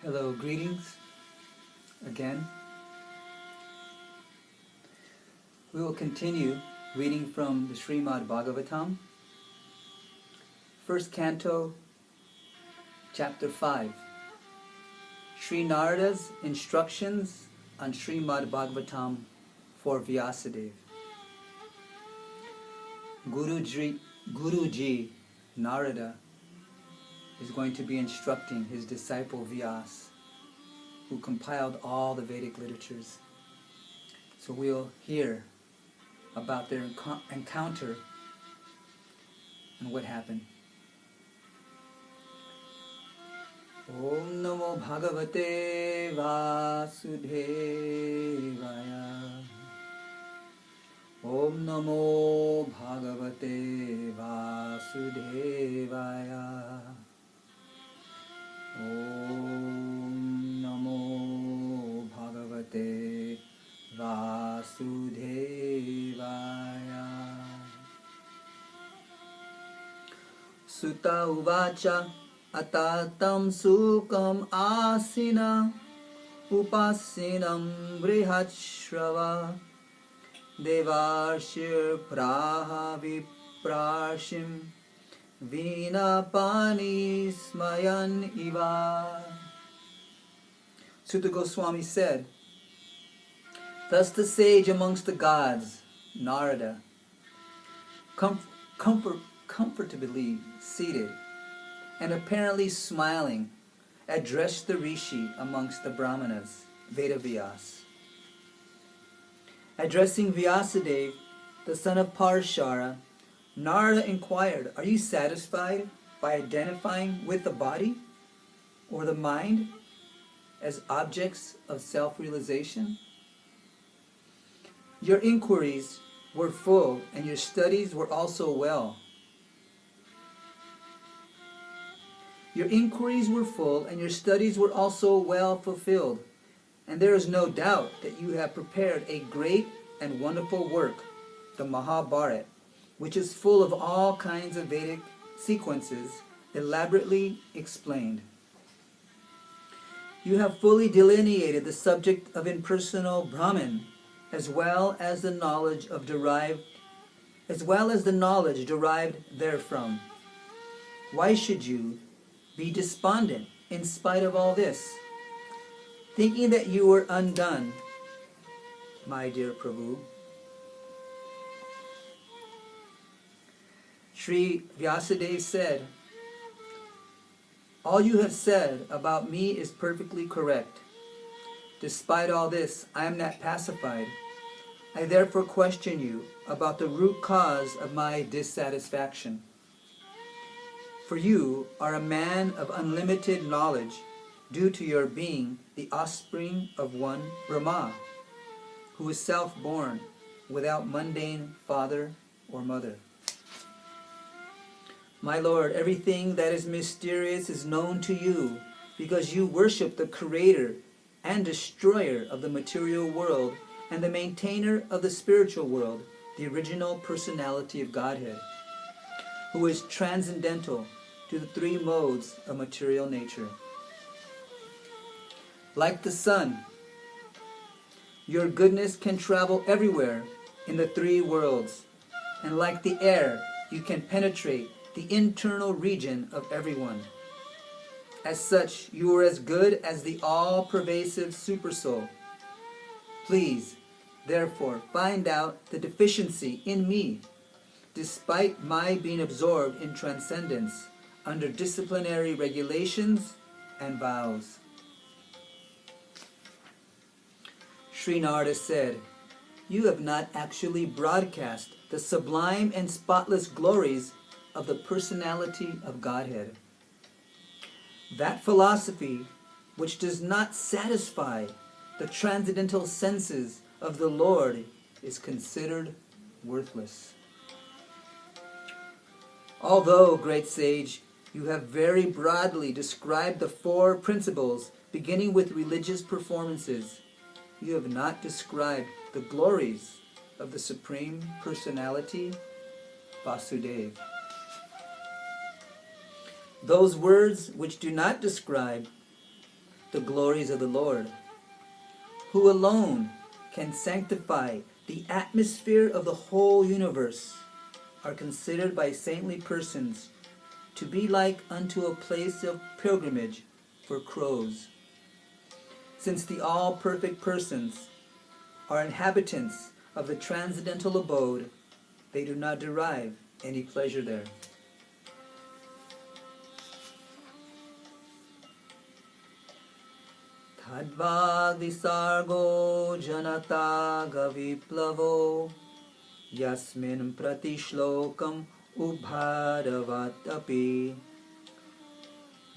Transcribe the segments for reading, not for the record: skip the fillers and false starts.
Hello, greetings again. We will continue reading from the Srimad Bhagavatam, first canto, chapter 5. Sri Narada's instructions on Srimad Bhagavatam for Vyasadeva. Guruji Narada is going to be instructing his disciple Vyas, who compiled all the Vedic literatures. So we'll hear about their encounter and what happened. Om Namo Bhagavate Vasudevaya. Om Namo Bhagavate Vasudevaya. Om Namo Bhagavate Vasudevaya. Sutta uvacha atatam sukam asina upasinam vrihatshrava devarshir praha viprashim Vina pani smayan iva. Sutta Goswami said, thus the sage amongst the gods, Narada, comfortably seated and apparently smiling, addressed the rishi amongst the brahmanas, Vedavyas. Addressing Vyasadeva, the son of Parshara, Narada inquired, are you satisfied by identifying with the body or the mind as objects of self-realization? Your inquiries were full and your studies were also well. Your inquiries were full and your studies were also well fulfilled. And there is no doubt that you have prepared a great and wonderful work, the Mahabharata, which is full of all kinds of Vedic sequences, elaborately explained. You have fully delineated the subject of impersonal Brahman, as well as the knowledge derived therefrom. Why should you be despondent in spite of all this, thinking that you were undone, my dear Prabhu? Sri Vyasadeva said, all you have said about me is perfectly correct. Despite all this, I am not pacified. I therefore question you about the root cause of my dissatisfaction. For you are a man of unlimited knowledge due to your being the offspring of one Brahma, who is self-born without mundane father or mother. My Lord, everything that is mysterious is known to you because you worship the creator and destroyer of the material world and the maintainer of the spiritual world, the original personality of Godhead, who is transcendental to the three modes of material nature. Like the sun, your goodness can travel everywhere in the three worlds, and like the air, you can penetrate the internal region of everyone. As such, you are as good as the all-pervasive Supersoul. Please, therefore, find out the deficiency in me, despite my being absorbed in transcendence, under disciplinary regulations and vows. Sri Narada said, you have not actually broadcast the sublime and spotless glories of the personality of Godhead. That philosophy which does not satisfy the transcendental senses of the Lord is considered worthless. Although, great sage, you have very broadly described the four principles beginning with religious performances, you have not described the glories of the Supreme Personality, Vasudeva. Those words which do not describe the glories of the Lord, who alone can sanctify the atmosphere of the whole universe, are considered by saintly persons to be like unto a place of pilgrimage for crows. Since the all-perfect persons are inhabitants of the transcendental abode, they do not derive any pleasure there. Tadvad visargo janata gaviplavo yasmin pratishlokam ubhadavat api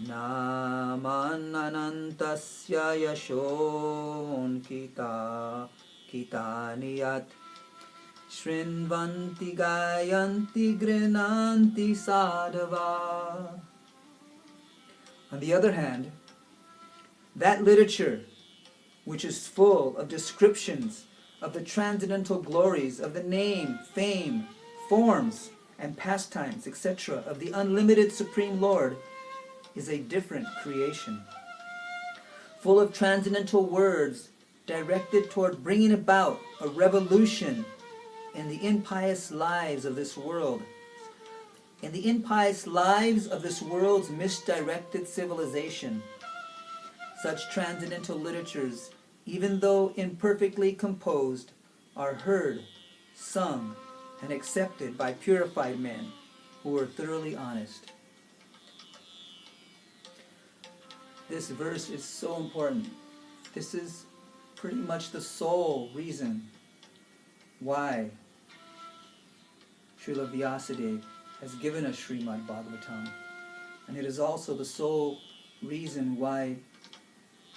namananantasya yashon kitaniyat shrinvanti gayanti grinanti sadhava. On the other hand, that literature which is full of descriptions of the transcendental glories of the name, fame, forms, and pastimes, etc., of the unlimited Supreme Lord, is a different creation, full of transcendental words directed toward bringing about a revolution in the impious lives of this world, in the impious lives of this world's misdirected civilization. Such transcendental literatures, even though imperfectly composed, are heard, sung, and accepted by purified men who are thoroughly honest. This verse is so important. This is pretty much the sole reason why Srila Vyasadeva has given us Srimad Bhagavatam. And it is also the sole reason why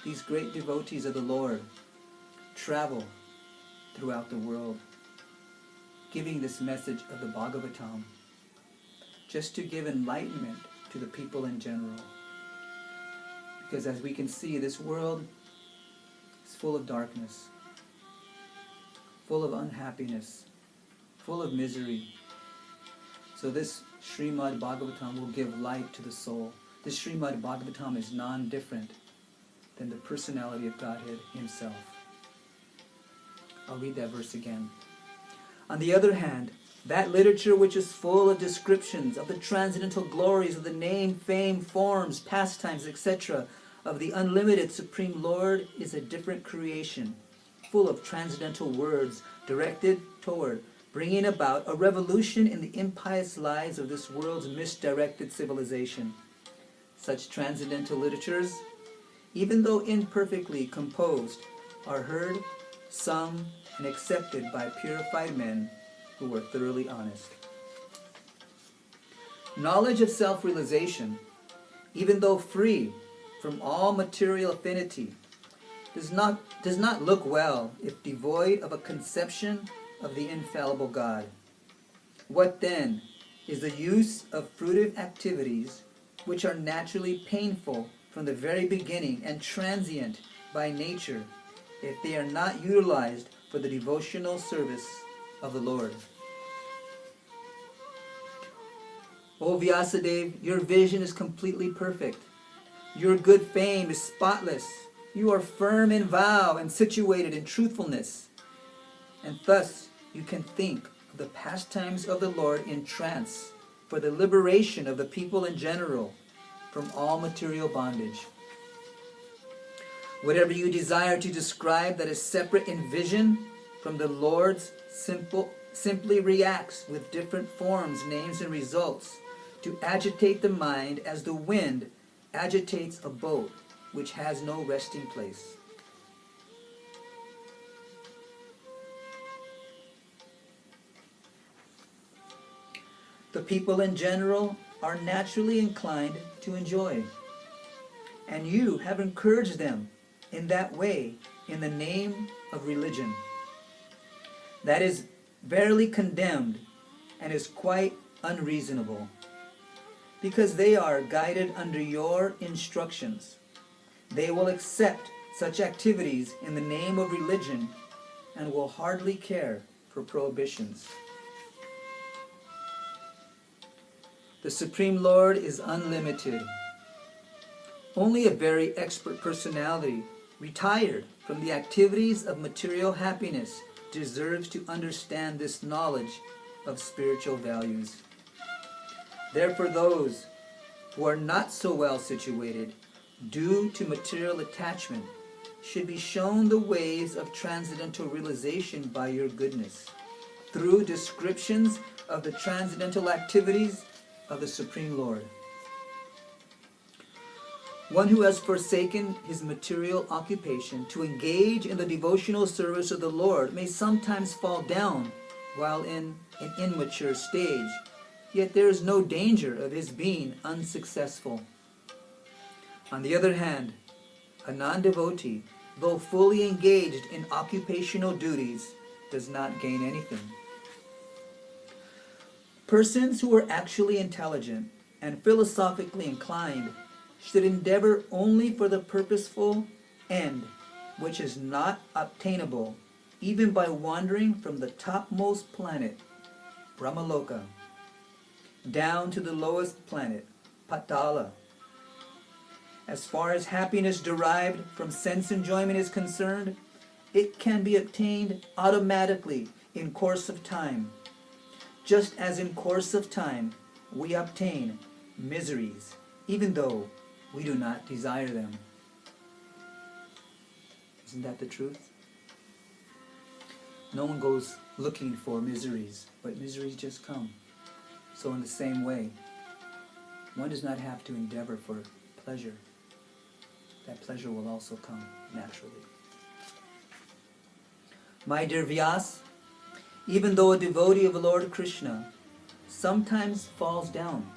these great devotees of the Lord travel throughout the world, giving this message of the Bhagavatam, just to give enlightenment to the people in general. Because as we can see, this world is full of darkness, full of unhappiness, full of misery. So this Srimad Bhagavatam will give light to the soul. This Srimad Bhagavatam is non-different than the personality of Godhead himself. I'll read that verse again. On the other hand, that literature which is full of descriptions of the transcendental glories of the name, fame, forms, pastimes, etc., of the unlimited Supreme Lord is a different creation, full of transcendental words directed toward bringing about a revolution in the impious lives of this world's misdirected civilization. Such transcendental literatures, even though imperfectly composed, are heard, sung, and accepted by purified men who are thoroughly honest. Knowledge of self-realization, even though free from all material affinity, does not look well if devoid of a conception of the infallible God. What then is the use of fruitive activities which are naturally painful from the very beginning and transient by nature if they are not utilized for the devotional service of the Lord? O Vyasadeva, your vision is completely perfect. Your good fame is spotless. You are firm in vow and situated in truthfulness. And thus you can think of the pastimes of the Lord in trance for the liberation of the people in general from all material bondage. Whatever you desire to describe that is separate in vision from the Lord's simply reacts with different forms, names, and results to agitate the mind as the wind agitates a boat which has no resting place. The people in general are naturally inclined to enjoy, and you have encouraged them in that way in the name of religion. That is verily condemned and is quite unreasonable, because they are guided under your instructions. They will accept such activities in the name of religion and will hardly care for prohibitions. The Supreme Lord is unlimited. Only a very expert personality, retired from the activities of material happiness, deserves to understand this knowledge of spiritual values. Therefore, those who are not so well situated, due to material attachment, should be shown the ways of transcendental realization by your goodness, through descriptions of the transcendental activities of the Supreme Lord. One who has forsaken his material occupation to engage in the devotional service of the Lord may sometimes fall down while in an immature stage, yet there is no danger of his being unsuccessful. On the other hand, a non-devotee, though fully engaged in occupational duties, does not gain anything. Persons who are actually intelligent and philosophically inclined should endeavor only for the purposeful end, which is not obtainable even by wandering from the topmost planet, Brahmaloka, down to the lowest planet, Patala. As far as happiness derived from sense enjoyment is concerned, it can be obtained automatically in course of time, just as in course of time we obtain miseries, even though we do not desire them. Isn't that the truth? No one goes looking for miseries, but miseries just come. So in the same way, one does not have to endeavor for pleasure. That pleasure will also come naturally. My dear Vyas, even though a devotee of Lord Krishna sometimes falls down,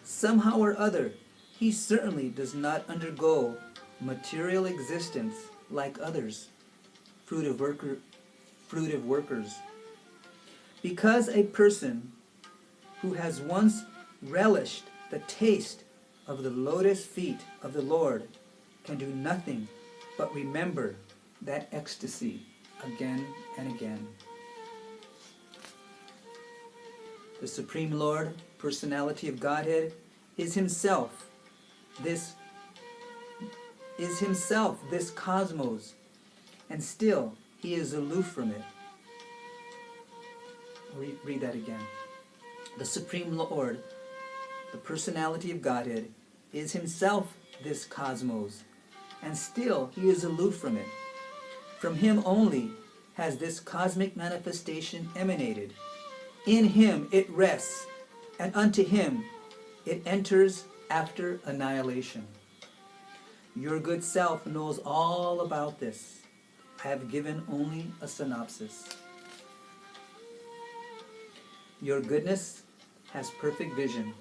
somehow or other, he certainly does not undergo material existence like others, fruitive workers. Because a person who has once relished the taste of the lotus feet of the Lord can do nothing but remember that ecstasy again and again. The Supreme Lord, Personality of Godhead, is himself this cosmos, and still he is aloof from it. Read that again. The Supreme Lord, the Personality of Godhead, is himself this cosmos, and still he is aloof from it. From him only has this cosmic manifestation emanated. In him it rests, and unto him it enters after annihilation. Your good self knows all about this. I have given only a synopsis. Your goodness has perfect vision.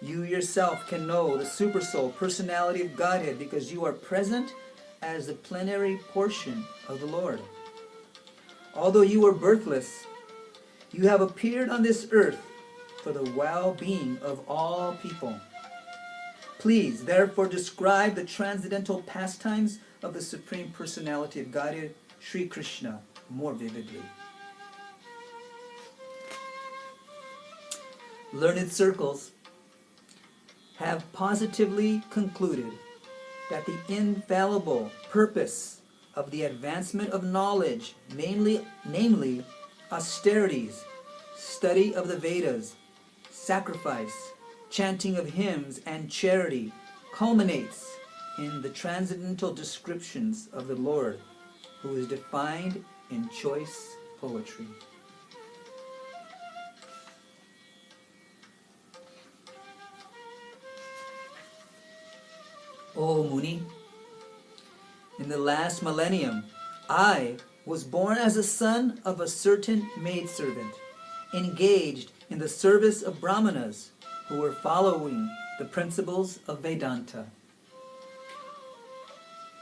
You yourself can know the Supersoul, Personality of Godhead, because you are present as the plenary portion of the Lord. Although you are birthless, you have appeared on this earth for the well-being of all people. Please, therefore, describe the transcendental pastimes of the Supreme Personality of Godhead, Sri Krishna, more vividly. Learned circles have positively concluded that the infallible purpose of the advancement of knowledge, namely austerities, study of the Vedas, sacrifice, chanting of hymns, and charity, culminates in the transcendental descriptions of the Lord, who is defined in choice poetry. O Muni, in the last millennium, I was born as a son of a certain maidservant, engaged in the service of Brahmanas who were following the principles of Vedanta.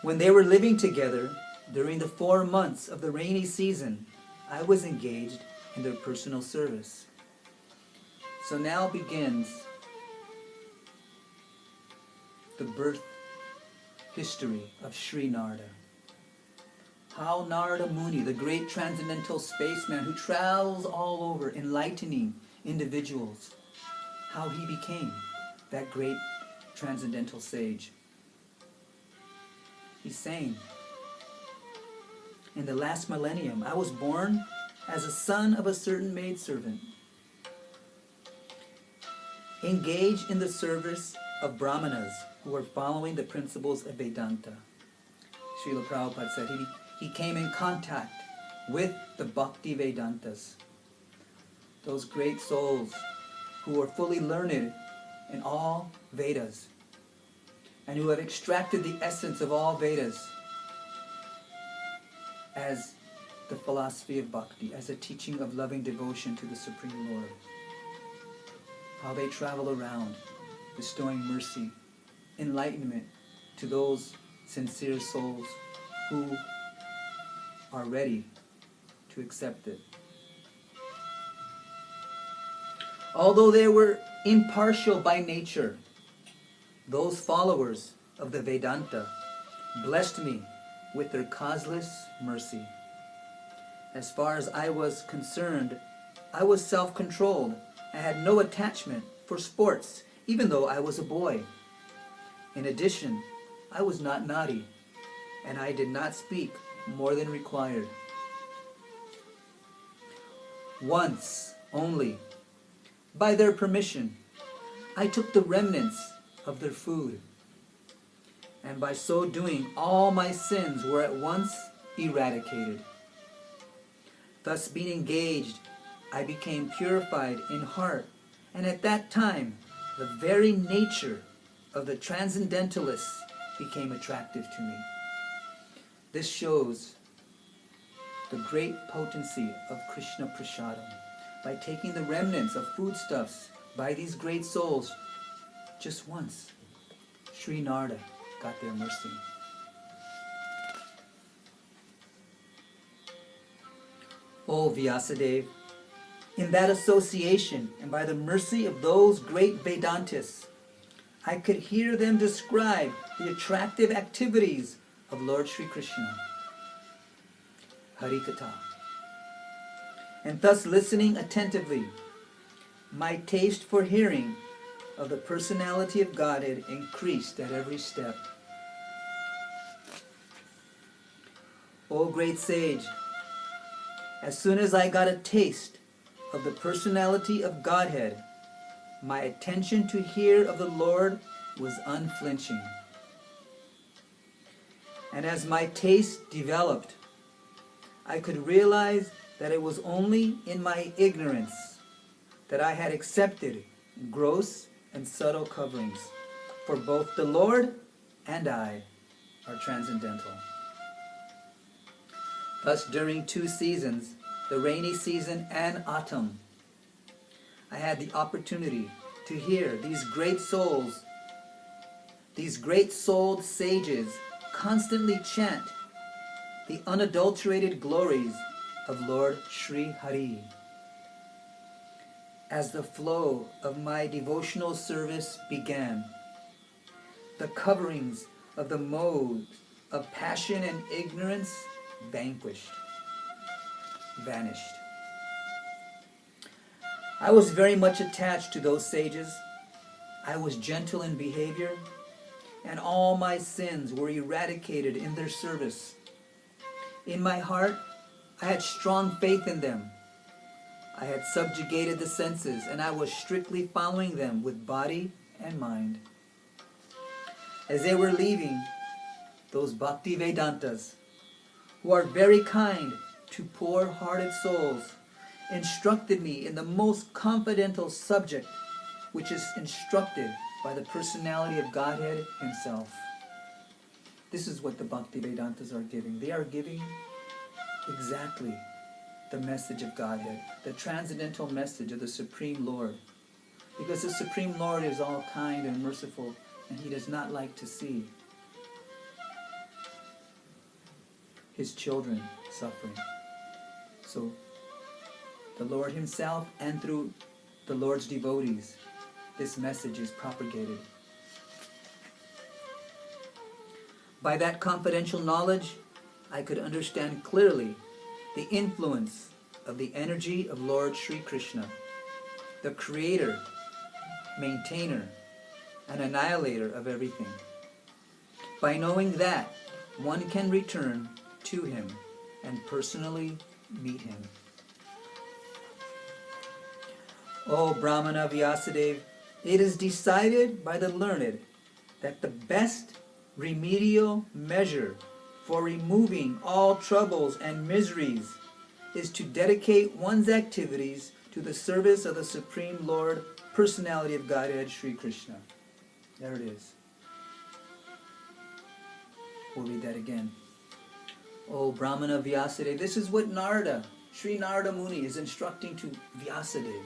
When they were living together during the 4 months of the rainy season, I was engaged in their personal service. So now begins the birth history of Sri Narada. How Narada Muni, the great transcendental spaceman who travels all over enlightening individuals, how he became that great transcendental sage. He's saying, in the last millennium, I was born as a son of a certain maidservant, engaged in the service of Brahmanas who were following the principles of Vedanta. Srila Prabhupada said he came in contact with the Bhakti Vedantas, those great souls who were fully learned in all Vedas and who have extracted the essence of all Vedas as the philosophy of bhakti, as a teaching of loving devotion to the Supreme Lord. How they travel around bestowing mercy, enlightenment to those sincere souls who are ready to accept it. Although they were impartial by nature, those followers of the Vedanta blessed me with their causeless mercy. As far as I was concerned, I was self-controlled. I had no attachment for sports, even though I was a boy. In addition, I was not naughty, and I did not speak more than required. Once only, by their permission, I took the remnants of their food, and by so doing, all my sins were at once eradicated. Thus being engaged, I became purified in heart, and at that time, the very nature of the transcendentalists became attractive to me. This shows the great potency of Krishna Prasadam. By taking the remnants of foodstuffs by these great souls, just once, Sri Narada got their mercy. O Vyasadeva, in that association and by the mercy of those great Vedantists, I could hear them describe the attractive activities of Lord Sri Krishna. Harikatha. And thus listening attentively, my taste for hearing of the personality of Godhead increased at every step. O great sage, as soon as I got a taste of the personality of Godhead, my attention to hear of the Lord was unflinching. And as my taste developed, I could realize that it was only in my ignorance that I had accepted gross and subtle coverings, for both the Lord and I are transcendental. Thus, during 2 seasons, the rainy season and autumn, I had the opportunity to hear these great souls, these great-souled sages constantly chant the unadulterated glories of Lord Sri Hari. As the flow of my devotional service began, the coverings of the modes of passion and ignorance vanished. I was very much attached to those sages. I was gentle in behavior, and all my sins were eradicated in their service. In my heart, I had strong faith in them. I had subjugated the senses, and I was strictly following them with body and mind. As they were leaving, those Bhakti Vedantas, who are very kind to poor-hearted souls, instructed me in the most confidential subject, which is instructed by the personality of Godhead Himself. This is what the Bhakti Vedantas are giving. They are giving exactly the message of Godhead, the transcendental message of the Supreme Lord. Because the Supreme Lord is all kind and merciful, and He does not like to see His children suffering. So, the Lord Himself and through the Lord's devotees, this message is propagated. By that confidential knowledge, I could understand clearly the influence of the energy of Lord Sri Krishna, the creator, maintainer, an annihilator of everything. By knowing that, one can return to him and personally meet him. O Brahmana Vyasadeva, it is decided by the learned that the best remedial measure for removing all troubles and miseries is to dedicate one's activities to the service of the Supreme Lord, Personality of Godhead, Sri Krishna. There it is. We'll read that again. O Brahmana Vyasadeva, this is what Narada, Sri Narada Muni, is instructing to Vyasadeva.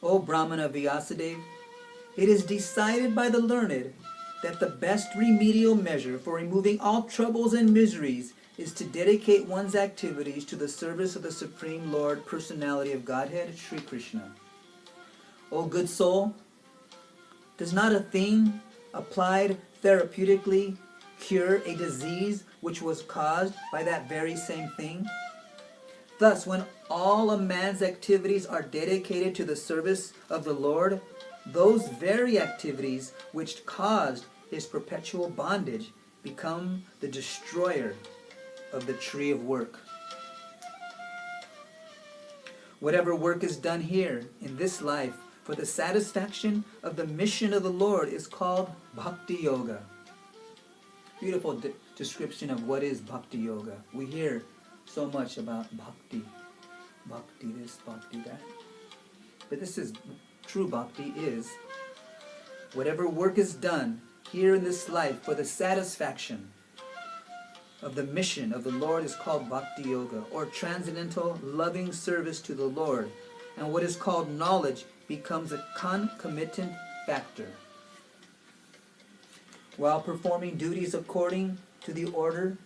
O Brahmana Vyasadeva, it is decided by the learned that the best remedial measure for removing all troubles and miseries is to dedicate one's activities to the service of the Supreme Lord, Personality of Godhead, Sri Krishna. O good soul, does not a thing applied therapeutically cure a disease which was caused by that very same thing? Thus, when all a man's activities are dedicated to the service of the Lord, those very activities which caused his perpetual bondage become the destroyer of the tree of work. Whatever work is done here in this life for the satisfaction of the mission of the Lord is called Bhakti Yoga. Beautiful description of what is Bhakti Yoga. We hear so much about bhakti. Bhakti this, bhakti that. But this is, true bhakti is, whatever work is done here in this life for the satisfaction of the mission of the Lord is called Bhakti Yoga, or transcendental loving service to the Lord. And what is called knowledge becomes a concomitant factor. While performing duties according to the order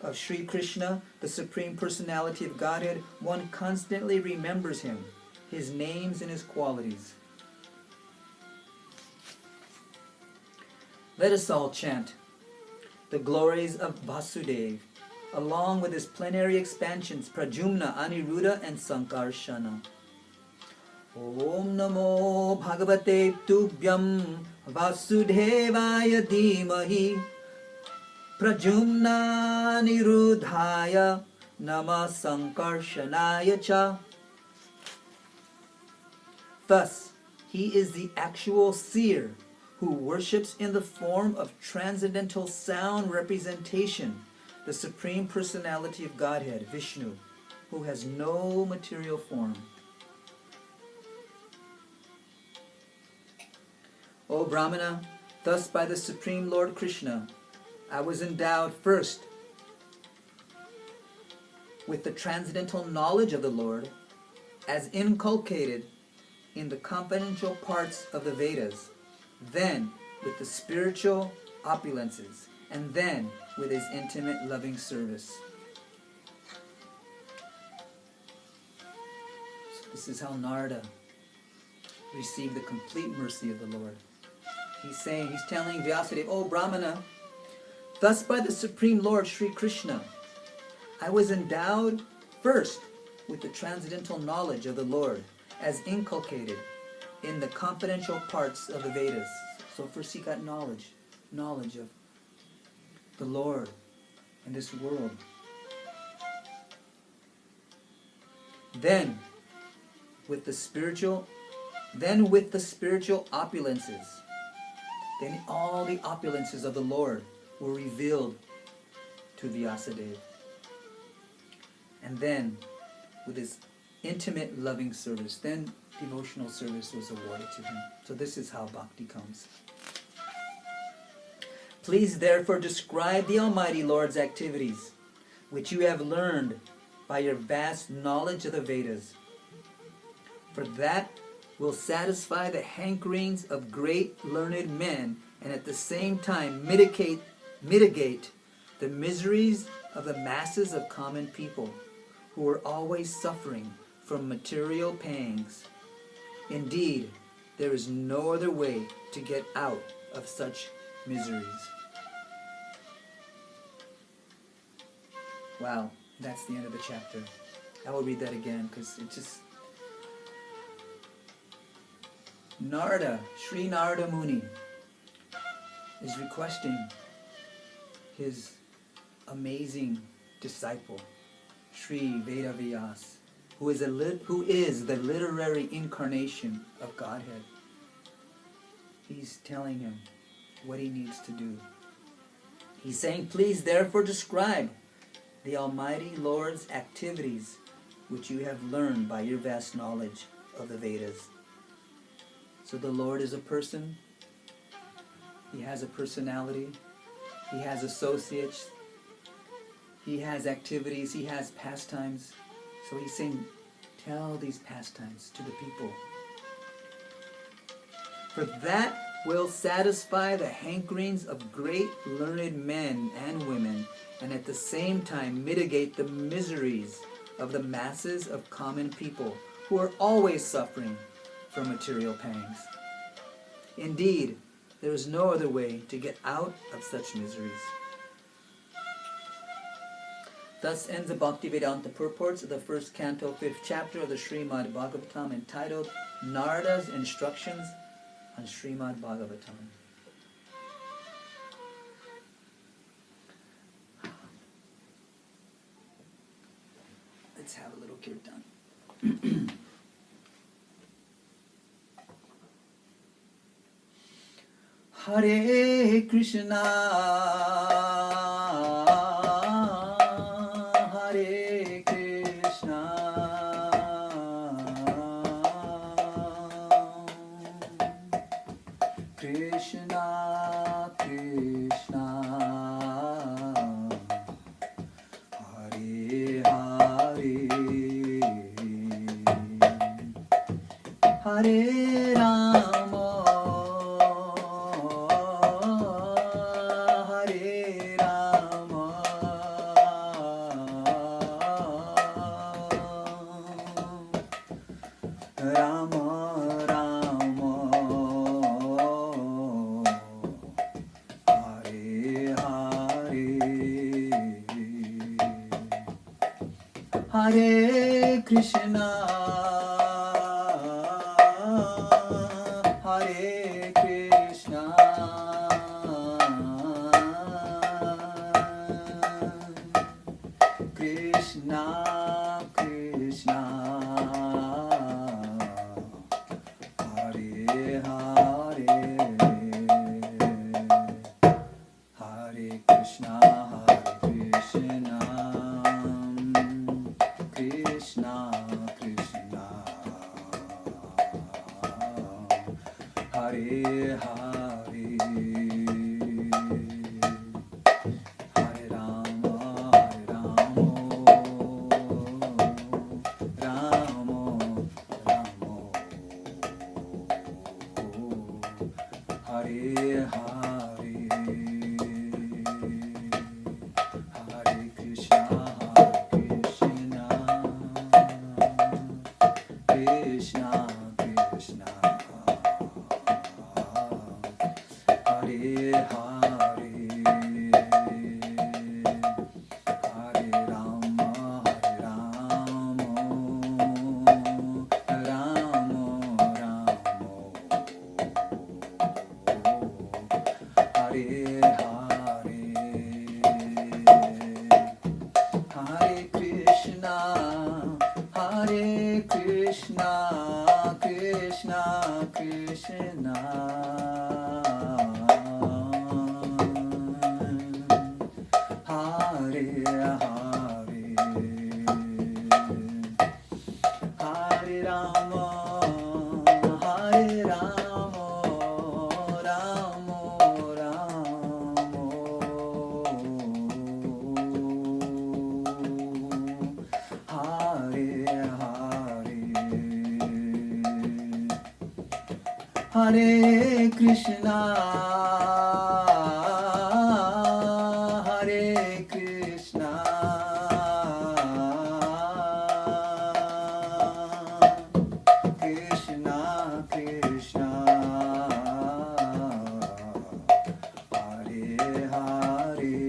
of Sri Krishna, the Supreme Personality of Godhead, one constantly remembers him, his names and his qualities. Let us all chant the glories of Vasudeva, along with his plenary expansions, Pradyumna, Aniruddha, and Sankarshana. Om Namo Bhagavate Tubhyam Vasudevaya Dhimahi Pradyumna Niruddhaya Nama Sankarshanaya Cha. Thus, he is the actual seer who worships in the form of transcendental sound representation the Supreme Personality of Godhead, Vishnu, who has no material form. O Brahmana, thus by the Supreme Lord Krishna, I was endowed first with the transcendental knowledge of the Lord as inculcated in the confidential parts of the Vedas, then with the spiritual opulences, and then with his intimate loving service. So this is how Narada received the complete mercy of the Lord. He's telling Vyasadeva, O Brahmana, thus by the Supreme Lord Sri Krishna, I was endowed first with the transcendental knowledge of the Lord as inculcated in the confidential parts of the Vedas. So first he got knowledge of the Lord in this world. Then with the spiritual opulences, then all the opulences of the Lord were revealed to Vyasadeva. And then with his intimate loving service, then devotional service was awarded to him. So this is how bhakti comes. Please therefore describe the Almighty Lord's activities, which you have learned by your vast knowledge of the Vedas. For that will satisfy the hankerings of great learned men, and at the same time mitigate the miseries of the masses of common people who are always suffering from material pangs. Indeed, there is no other way to get out of such miseries. Wow, that's the end of the chapter. I will read that again because it just... Narada, Sri Narada Muni, is requesting his amazing disciple, Sri Vedavyas, who is the literary incarnation of Godhead. He's telling him what he needs to do. He's saying, please therefore describe the Almighty Lord's activities which you have learned by your vast knowledge of the Vedas. So the Lord is a person. He has a personality. He has associates. He has activities. He has pastimes. So he's saying, tell these pastimes to the people. For that will satisfy the hankerings of great learned men and women, and at the same time mitigate the miseries of the masses of common people who are always suffering from material pangs. Indeed, there is no other way to get out of such miseries. Thus ends the Bhaktivedanta purports of the first canto, 5th chapter of the Srimad Bhagavatam, entitled Narada's Instructions on Srimad Bhagavatam. Let's have a little kirtan. Hare Krishna, Hare Krishna, Krishna Krishna, Hare Hare, Hare Rama, Hare Rama, Rama Rama, Hare Hare, Hare Krishna, Hare Krishna, Krishna Krishna, Hare Hare, Hare Krishna, Krishna Krishna, Hare Hare, Hare Rama, Rama Rama, Hare Hare, Hare Krishna, Krishna Krishna, Hare Hare, Hare Rama, Rama Rama, Hare Hare, Hare Krishna, Hare Krishna, Krishna Krishna, Hare Hare, Hare Rama, Hare Rama, Rama Rama, Hare Hare, Hare Krishna, Hare Krishna, Krishna Krishna, Hare Hare,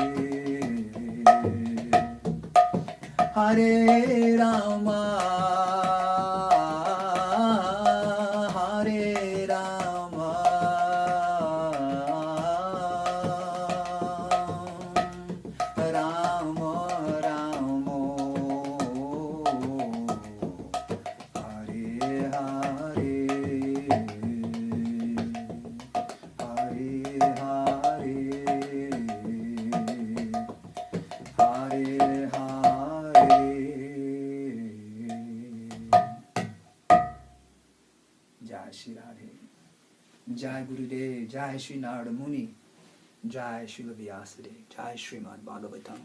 Hare Rama, Hare Rama, Jai Shri Radhe. Jai Gurudev. Jai Shri Narada Muni. Jai Shri Vyasadeva. Jai Srimad Bhagavatam.